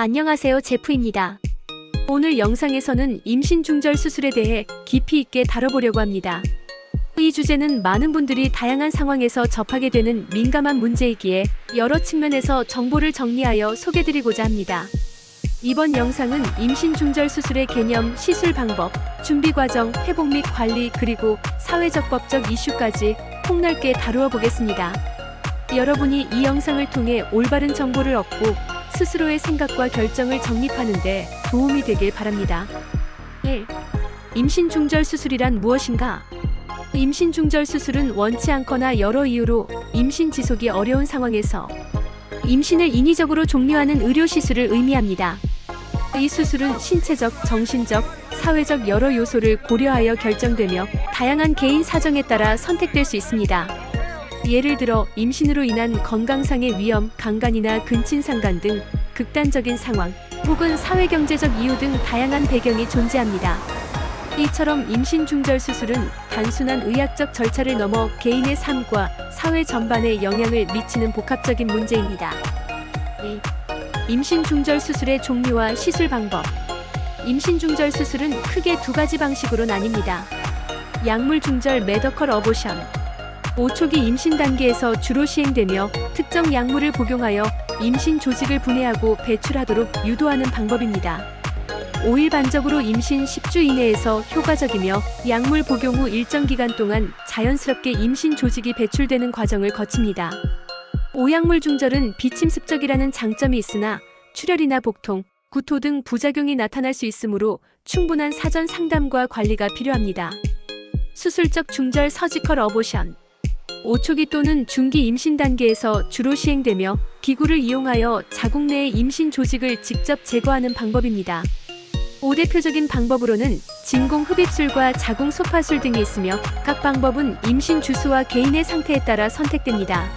안녕하세요, 제프입니다. 오늘 영상에서는 임신 중절 수술에 대해 깊이 있게 다뤄보려고 합니다. 이 주제는 많은 분들이 다양한 상황에서 접하게 되는 민감한 문제이기에 여러 측면에서 정보를 정리하여 소개드리고자 합니다. 이번 영상은 임신 중절 수술의 개념, 시술 방법, 준비 과정, 회복 및 관리, 그리고 사회적 법적 이슈까지 폭넓게 다루어 보겠습니다. 여러분이 이 영상을 통해 올바른 정보를 얻고 스스로의 생각과 결정을 정립하는 데 도움이 되길 바랍니다. 1. 임신 중절 수술이란 무엇인가? 임신 중절 수술은 원치 않거나 여러 이유로 임신 지속이 어려운 상황에서 임신을 인위적으로 종료하는 의료 시술을 의미합니다. 이 수술은 신체적, 정신적, 사회적 여러 요소를 고려하여 결정되며 다양한 개인 사정에 따라 선택될 수 있습니다. 예를 들어 임신으로 인한 건강상의 위험, 강간이나 근친상간 등 극단적인 상황, 혹은 사회경제적 이유 등 다양한 배경이 존재합니다. 이처럼 임신 중절 수술은 단순한 의학적 절차를 넘어 개인의 삶과 사회 전반에 영향을 미치는 복합적인 문제입니다. 2. 임신 중절 수술의 종류와 시술 방법. 임신 중절 수술은 크게 두 가지 방식으로 나뉩니다. 약물 중절 메더컬 어보션. 5초기 임신 단계에서 주로 시행되며 특정 약물을 복용하여 임신 조직을 분해하고 배출하도록 유도하는 방법입니다. 5일반적으로 임신 10주 이내에서 효과적이며 약물 복용 후 일정 기간 동안 자연스럽게 임신 조직이 배출되는 과정을 거칩니다. 5약물 중절은 비침습적이라는 장점이 있으나 출혈이나 복통, 구토 등 부작용이 나타날 수 있으므로 충분한 사전 상담과 관리가 필요합니다. 수술적 중절 서지컬 어보션. 5초기 또는 중기 임신 단계에서 주로 시행되며 기구를 이용하여 자궁 내의 임신 조직을 직접 제거하는 방법입니다. 5대표적인 방법으로는 진공 흡입술과 자궁 소파술 등이 있으며 각 방법은 임신 주수와 개인의 상태에 따라 선택됩니다.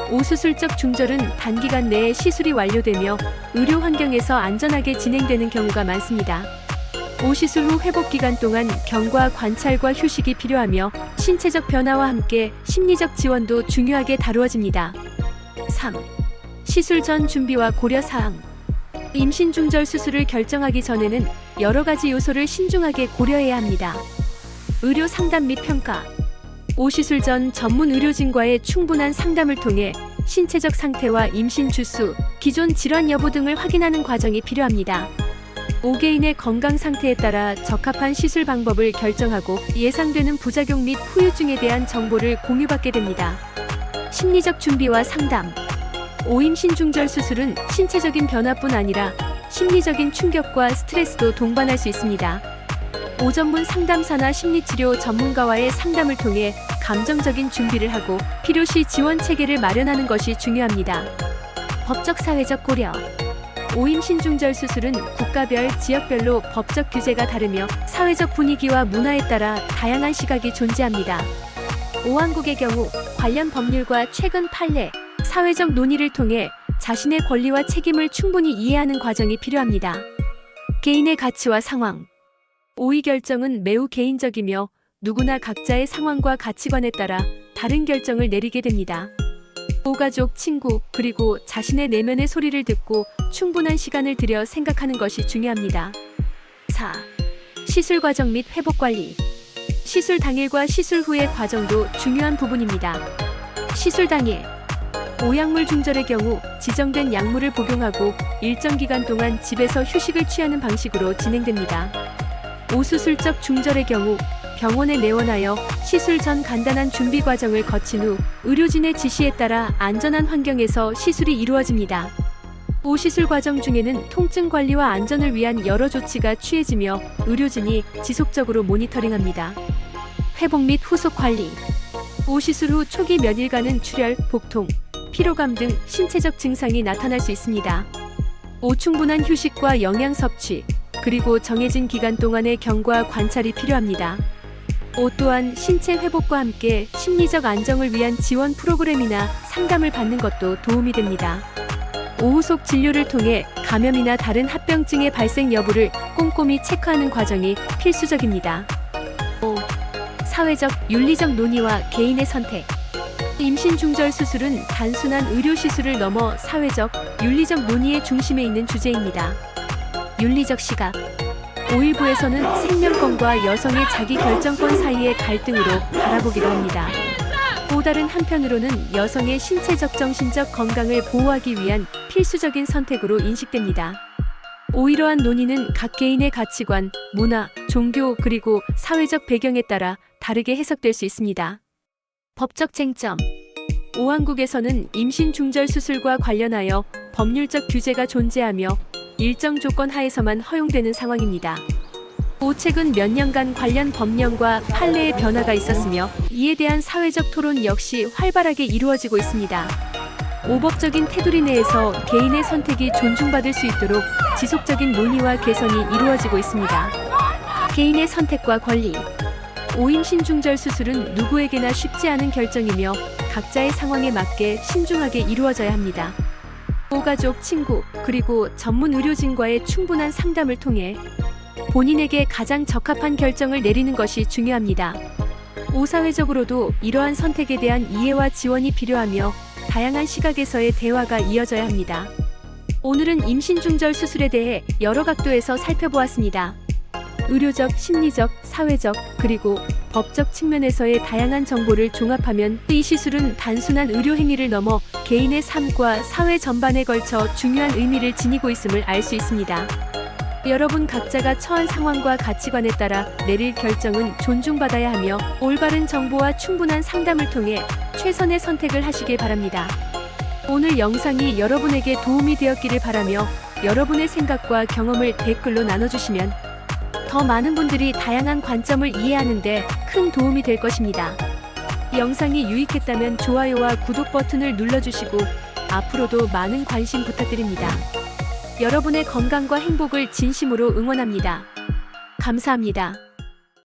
5수술적 중절은 단기간 내에 시술이 완료되며 의료 환경에서 안전하게 진행되는 경우가 많습니다. 5시술 후 회복 기간 동안 경과, 관찰과 휴식이 필요하며 신체적 변화와 함께 심리적 지원도 중요하게 다루어집니다. 3. 시술 전 준비와 고려사항. 임신 중절 수술을 결정하기 전에는 여러 가지 요소를 신중하게 고려해야 합니다. 의료 상담 및 평가. 5시술 전 전문 의료진과의 충분한 상담을 통해 신체적 상태와 임신 주수, 기존 질환 여부 등을 확인하는 과정이 필요합니다. 5개인의 건강 상태에 따라 적합한 시술 방법을 결정하고 예상되는 부작용 및 후유증에 대한 정보를 공유받게 됩니다. 심리적 준비와 상담. 5임신 중절 수술은 신체적인 변화뿐 아니라 심리적인 충격과 스트레스도 동반할 수 있습니다. 5전문 상담사나 심리치료 전문가와의 상담을 통해 감정적인 준비를 하고 필요시 지원 체계를 마련하는 것이 중요합니다. 법적 사회적 고려. 5임신 중절 수술은 국가별, 지역별로 법적 규제가 다르며 사회적 분위기와 문화에 따라 다양한 시각이 존재합니다. 5왕국의 경우 관련 법률과 최근 판례, 사회적 논의를 통해 자신의 권리와 책임을 충분히 이해하는 과정이 필요합니다. 개인의 가치와 상황. 5의 결정은 매우 개인적이며 누구나 각자의 상황과 가치관에 따라 다른 결정을 내리게 됩니다. 5가족, 친구, 그리고 자신의 내면의 소리를 듣고 충분한 시간을 들여 생각하는 것이 중요합니다. 4. 시술 과정 및 회복 관리. 시술 당일과 시술 후의 과정도 중요한 부분입니다. 시술 당일. 5약물 중절의 경우 지정된 약물을 복용하고 일정 기간 동안 집에서 휴식을 취하는 방식으로 진행됩니다. 5수술적 중절의 경우 병원에 내원하여 시술 전 간단한 준비 과정을 거친 후 의료진의 지시에 따라 안전한 환경에서 시술이 이루어집니다. 5시술 과정 중에는 통증 관리와 안전을 위한 여러 조치가 취해지며 의료진이 지속적으로 모니터링합니다. 회복 및 후속 관리. 5시술 후 초기 몇 일간은 출혈, 복통, 피로감 등 신체적 증상이 나타날 수 있습니다. 5 충분한 휴식과 영양 섭취, 그리고 정해진 기간 동안의 경과, 관찰이 필요합니다. 5 또한 신체 회복과 함께 심리적 안정을 위한 지원 프로그램이나 상담을 받는 것도 도움이 됩니다. 5 후속 진료를 통해 감염이나 다른 합병증의 발생 여부를 꼼꼼히 체크하는 과정이 필수적입니다. 5. 사회적, 윤리적 논의와 개인의 선택. 임신 중절 수술은 단순한 의료 시술을 넘어 사회적, 윤리적 논의의 중심에 있는 주제입니다. 윤리적 시각. 5일부에서는 생명권과 여성의 자기 결정권 사이의 갈등으로 바라보기도 합니다. 또 다른 한편으로는 여성의 신체적 정신적 건강을 보호하기 위한 필수적인 선택으로 인식됩니다. 이러한 논의는 각 개인의 가치관, 문화, 종교 그리고 사회적 배경에 따라 다르게 해석될 수 있습니다. 법적 쟁점. 오한국에서는 임신 중절 수술과 관련하여 법률적 규제가 존재하며 일정 조건 하에서만 허용되는 상황입니다. 최근 몇 년간 관련 법령과 판례의 변화가 있었으며 이에 대한 사회적 토론 역시 활발하게 이루어지고 있습니다. 모법적인 테두리 내에서 개인의 선택이 존중받을 수 있도록 지속적인 논의와 개선이 이루어지고 있습니다. 개인의 선택과 권리. 오임신 중절 수술은 누구에게나 쉽지 않은 결정이며 각자의 상황에 맞게 신중하게 이루어져야 합니다. 가족, 친구, 그리고 전문 의료진과의 충분한 상담을 통해 본인에게 가장 적합한 결정을 내리는 것이 중요합니다. 사회적으로도 이러한 선택에 대한 이해와 지원이 필요하며 다양한 시각에서의 대화가 이어져야 합니다. 오늘은 임신 중절 수술에 대해 여러 각도에서 살펴보았습니다. 의료적, 심리적, 사회적, 그리고 법적 측면에서의 다양한 정보를 종합하면 이 시술은 단순한 의료 행위를 넘어 개인의 삶과 사회 전반에 걸쳐 중요한 의미를 지니고 있음을 알 수 있습니다. 여러분 각자가 처한 상황과 가치관에 따라 내릴 결정은 존중받아야 하며 올바른 정보와 충분한 상담을 통해 최선의 선택을 하시길 바랍니다. 오늘 영상이 여러분에게 도움이 되었기를 바라며 여러분의 생각과 경험을 댓글로 나눠주시면 더 많은 분들이 다양한 관점을 이해하는 데 큰 도움이 될 것입니다. 영상이 유익했다면 좋아요와 구독 버튼을 눌러주시고 앞으로도 많은 관심 부탁드립니다. 여러분의 건강과 행복을 진심으로 응원합니다. 감사합니다.